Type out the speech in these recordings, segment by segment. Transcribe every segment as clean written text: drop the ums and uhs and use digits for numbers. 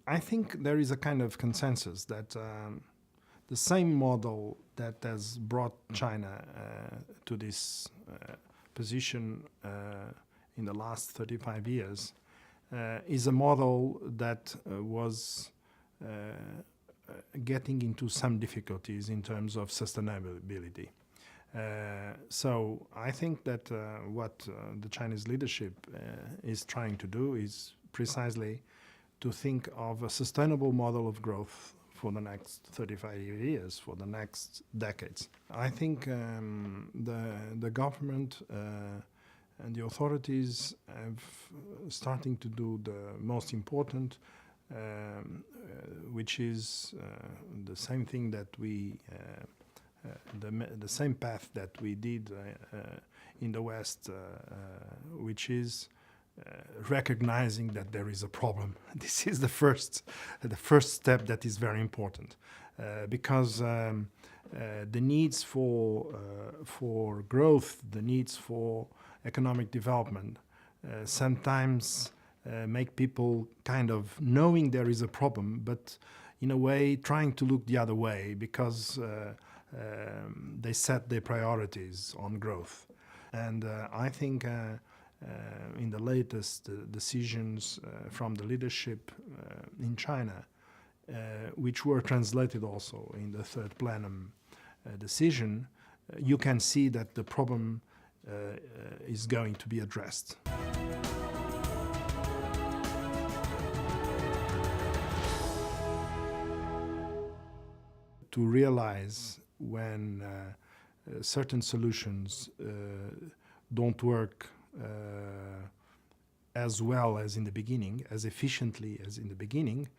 I think there is a kind of consensus that the same model that has brought China to this position in the last 35 years is a model that was getting into some difficulties in terms of sustainability. So I think that what the Chinese leadership is trying to do is precisely to think of a sustainable model of growth for the next 35 years, for the next decades. I think the government and the authorities have starting to do the most important, which is the same thing that we the same path that we did in the West, which is recognizing that there is a problem. This is the first step that is very important, because the needs for growth, the needs for economic development, sometimes make people kind of knowing there is a problem, but in a way trying to look the other way because they set their priorities on growth. And I think in the latest decisions from the leadership in China, which were translated also in the third plenum decision, you can see that the problem is going to be addressed. To realize when certain solutions don't work as well as in the beginning, as efficiently as in the beginning,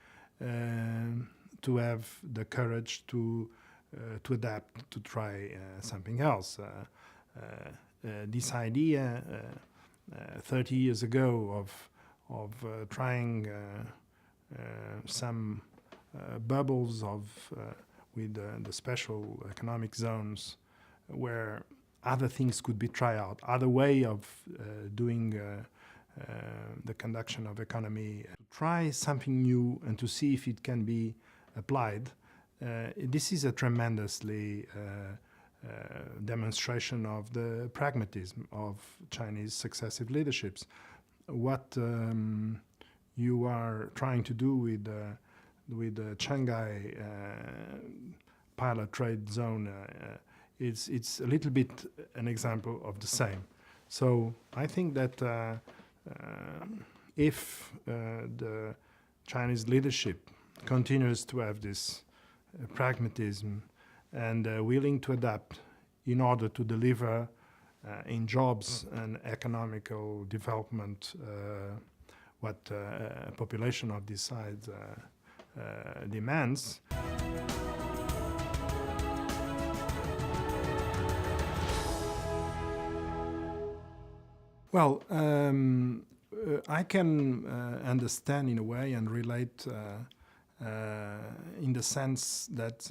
to have the courage to adapt, to try something else. This idea 30 years ago of trying some bubbles with the special economic zones where other things could be tried out, other way of doing the conduction of economy, to try something new and to see if it can be applied. This is a tremendously demonstration of the pragmatism of Chinese successive leaderships. What you are trying to do with the Shanghai pilot trade zone, it's a little bit an example of the same. So I think that if the Chinese leadership continues to have this pragmatism and willing to adapt in order to deliver in jobs and economical development what a population of this size demands. Well, I can understand in a way and relate in the sense that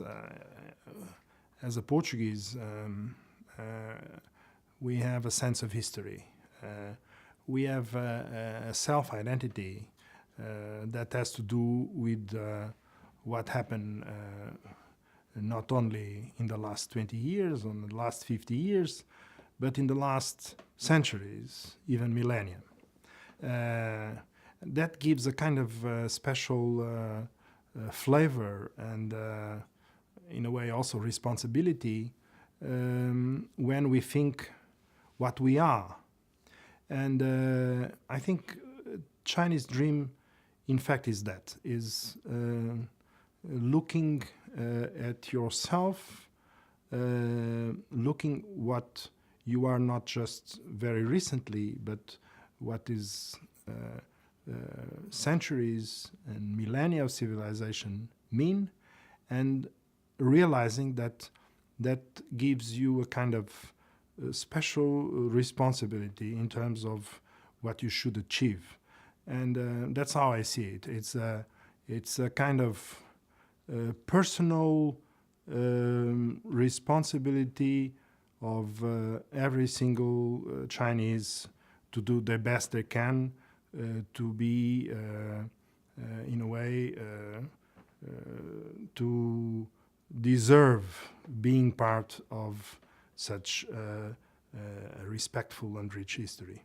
as a Portuguese, we have a sense of history. We have a self-identity that has to do with what happened not only in the last 20 years, or the last 50 years, but in the last centuries, even millennia. That gives a kind of special flavor and, in a way, also responsibility when we think what we are. And I think Chinese dream, in fact, is that, is looking at yourself, looking what you are not just very recently, but what is centuries and millennia of civilization mean, and realizing that that gives you a kind of special responsibility in terms of what you should achieve. And that's how I see it. It's a kind of personal responsibility of every single Chinese to do the best they can to be in a way, to deserve being part of such a respectful and rich history.